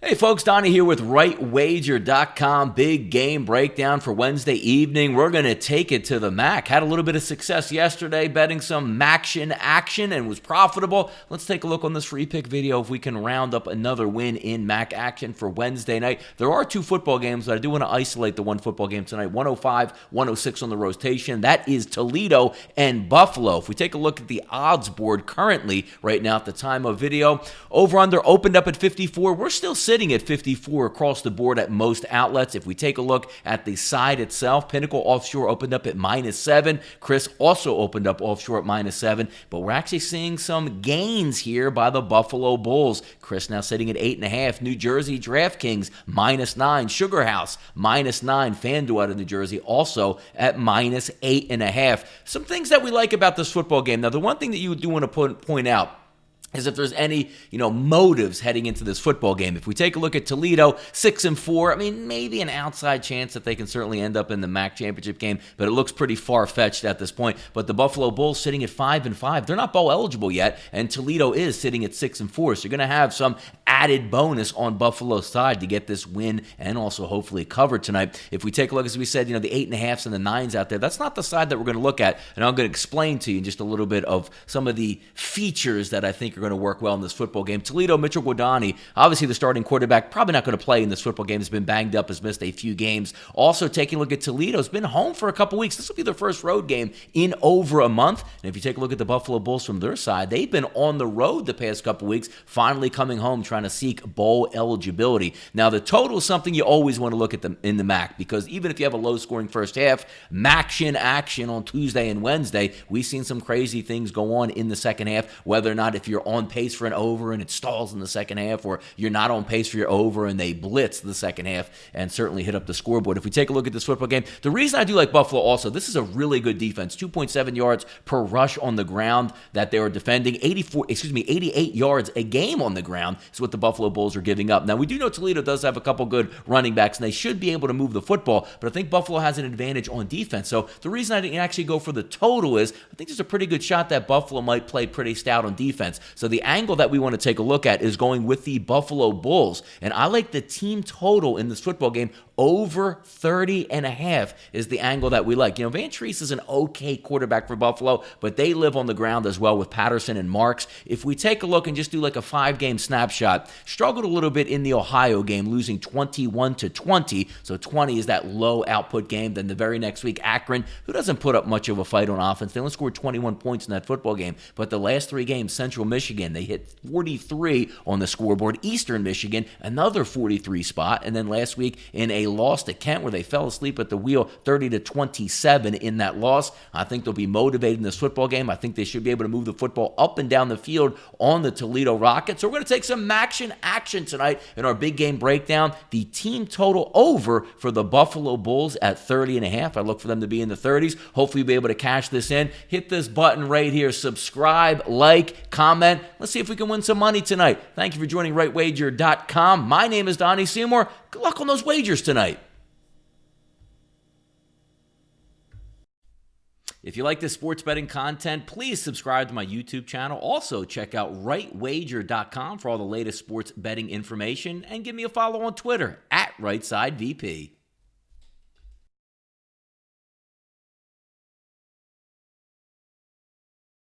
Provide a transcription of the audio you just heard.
Hey folks, Donnie here with RightWager.com. Big game breakdown for Wednesday evening. We're going to take it to the MAC. Had a little bit of success yesterday betting some MACtion action and was profitable. Let's take a look on this free pick video if we can round up another win in MAC action for Wednesday night. There are two football games, but I do want to isolate the one football game tonight. 105, 106 on the rotation. That is Toledo and Buffalo. If we take a look at the odds board currently right now at the time of video, over-under opened up at 54. We're still sitting at 54 across the board at most outlets. If we take a look at the side itself, Pinnacle Offshore opened up at -7. Chris also opened up offshore at -7, but we're actually seeing some gains here by the Buffalo Bulls. Chris now sitting at 8.5. New Jersey DraftKings -9. Sugar House -9. FanDuel out of New Jersey also at -8.5. Some things that we like about this football game. Now, the one thing that you do want to point out is if there's any, motives heading into this football game. If we take a look at Toledo, 6-4, maybe an outside chance that they can certainly end up in the MAC championship game, but it looks pretty far-fetched at this point. But the Buffalo Bulls sitting at 5-5, they're not bowl eligible yet, and Toledo is sitting at 6-4, so you're going to have some added bonus on Buffalo's side to get this win and also hopefully cover tonight. If we take a look, as we said, the 8.5s and the 9s out there, that's not the side that we're going to look at, and I'm going to explain to you in just a little bit of some of the features that I think are going to work well in this football game. Toledo, Mitchell Guadagni, obviously the starting quarterback, probably not going to play in this football game. Has been banged up, has missed a few games. Also, taking a look at Toledo, has been home for a couple weeks. This will be their first road game in over a month. And if you take a look at the Buffalo Bulls from their side, they've been on the road the past couple weeks, finally coming home trying to seek bowl eligibility. Now, the total is something you always want to look at in the MAC, because even if you have a low-scoring first half, MACtion action on Tuesday and Wednesday, we've seen some crazy things go on in the second half, whether or not if you're on pace for an over and it stalls in the second half, or you're not on pace for your over and they blitz the second half and certainly hit up the scoreboard. If we take a look at this football game, the reason I do like Buffalo also, this is a really good defense. 2.7 yards per rush on the ground that they were defending. 88 yards a game on the ground is what the Buffalo Bulls are giving up. Now, we do know Toledo does have a couple good running backs, and they should be able to move the football, but I think Buffalo has an advantage on defense. So the reason I didn't actually go for the total is I think there's a pretty good shot that Buffalo might play pretty stout on defense. So the angle that we want to take a look at is going with the Buffalo Bulls. And I like the team total in this football game. Over 30.5 is the angle that we like. Van Treese is an okay quarterback for Buffalo, but they live on the ground as well with Patterson and Marks. If we take a look and just do like a 5-game snapshot, struggled a little bit in the Ohio game, losing 21-20. So 20 is that low output game. Then the very next week, Akron, who doesn't put up much of a fight on offense. They only scored 21 points in that football game. But the last 3 games, Central Michigan, they hit 43 on the scoreboard. Eastern Michigan, another 43 spot. And then last week in a loss to Kent where they fell asleep at the wheel, 30-27 in that loss. I think they'll be motivated in this football game. I think they should be able to move the football up and down the field on the Toledo Rockets. So we're going to take some MACtion action tonight in our big game breakdown. The team total over for the Buffalo Bulls at 30.5. I look for them to be in the 30s. Hopefully you'll be able to cash this in. Hit this button right here. Subscribe, like, comment. Let's see if we can win some money tonight. Thank you for joining RightWager.com. My name is Donnie Seymour. Good luck on those wagers tonight. If you like this sports betting content, please subscribe to my YouTube channel. Also, check out RightWager.com for all the latest sports betting information, and give me a follow on Twitter at RightSideVP.